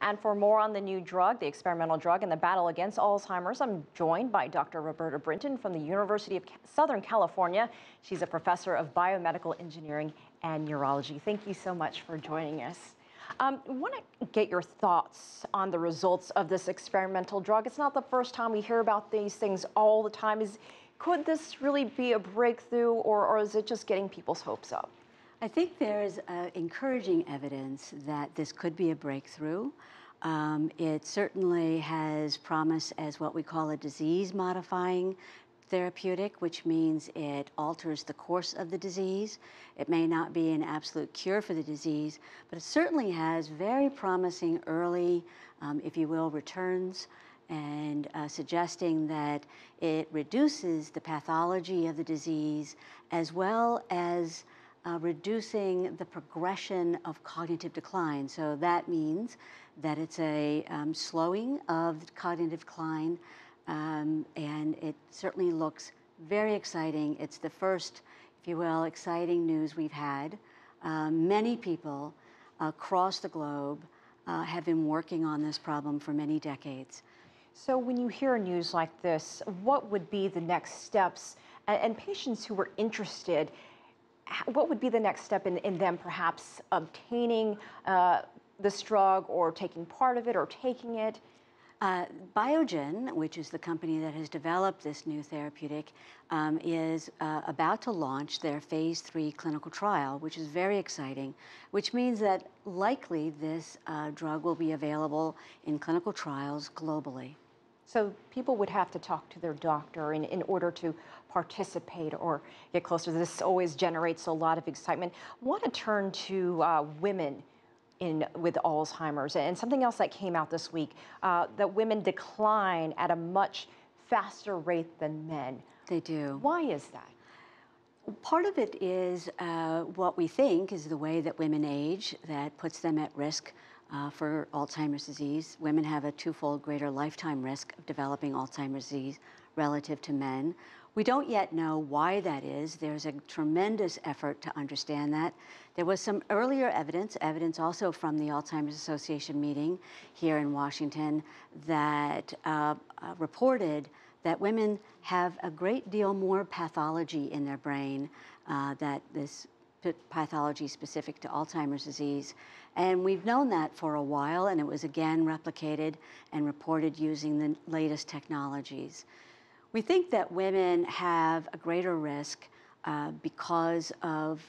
And for more on the new drug, the experimental drug, and the battle against Alzheimer's, I'm joined by Dr. Roberta Brinton from the University of Southern California. She's a professor of biomedical engineering and neurology. Thank you so much for joining us. I want to get your thoughts on the results of this experimental drug. It's not the first time we hear about these things all the time. Could this really be a breakthrough, or is it just getting people's hopes up? I think there's encouraging evidence that this could be a breakthrough. It certainly has promise as what we call a disease-modifying therapeutic, which means it alters the course of the disease. It may not be an absolute cure for the disease, but it certainly has very promising early, if you will, returns, and suggesting that it reduces the pathology of the disease as well as reducing the progression of cognitive decline. So that means that it's a slowing of cognitive decline, and it certainly looks very exciting. It's the first, if you will, exciting news we've had. Many people across the globe have been working on this problem for many decades. So when you hear news like this, what would be the next steps? And patients who were interested, what would be the next step in them perhaps obtaining this drug, or taking part of it, or taking it? Biogen, which is the company that has developed this new therapeutic, is about to launch their phase 3 clinical trial, which is very exciting, which means that likely this drug will be available in clinical trials globally. So people would have to talk to their doctor in order to participate or get closer. This always generates a lot of excitement. I want to turn to women with Alzheimer's, and something else that came out this week, that women decline at a much faster rate than men. They do. Why is that? Part of it is what we think is the way that women age that puts them at risk for Alzheimer's disease. Women have a twofold greater lifetime risk of developing Alzheimer's disease relative to men. We don't yet know why that is. There's a tremendous effort to understand that. There was some earlier evidence also from the Alzheimer's Association meeting here in Washington, that reported that women have a great deal more pathology in their brain, that this pathology specific to Alzheimer's disease. And we've known that for a while, and it was again replicated and reported using the latest technologies. We think that women have a greater risk because of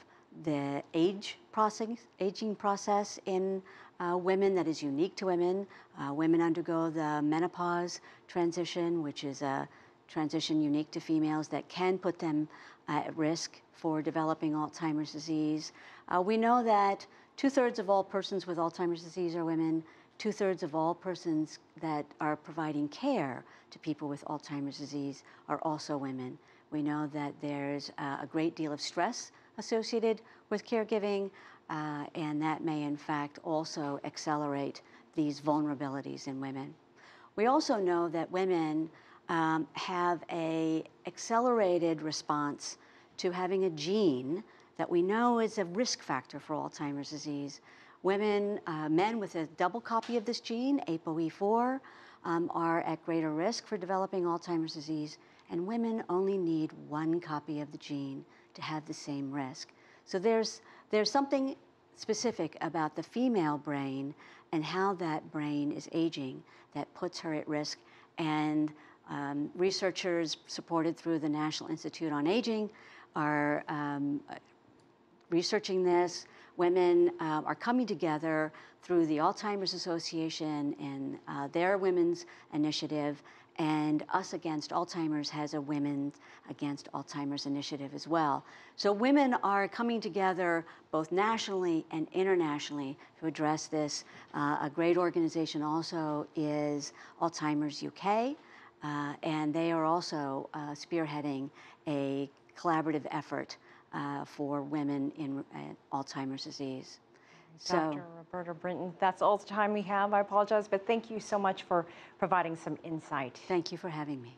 the aging process in women that is unique to women. Women undergo the menopause transition, which is a transition unique to females that can put them at risk for developing Alzheimer's disease. We know that 2/3 of all persons with Alzheimer's disease are women. 2/3 of all persons that are providing care to people with Alzheimer's disease are also women. We know that there's a great deal of stress associated with caregiving, and that may in fact also accelerate these vulnerabilities in women. We also know that women have an accelerated response to having a gene that we know is a risk factor for Alzheimer's disease. Men with a double copy of this gene, ApoE4, are at greater risk for developing Alzheimer's disease, and women only need one copy of the gene to have the same risk. So there's something specific about the female brain and how that brain is aging that puts her at risk, and researchers supported through the National Institute on Aging are researching this. Women are coming together through the Alzheimer's Association and their women's initiative, and Us Against Alzheimer's has a Women Against Alzheimer's initiative as well. So women are coming together both nationally and internationally to address this. A great organization also is Alzheimer's UK, and they are also spearheading a collaborative effort for women in Alzheimer's disease. Dr. Roberta Brinton, that's all the time we have. I apologize, but thank you so much for providing some insight. Thank you for having me.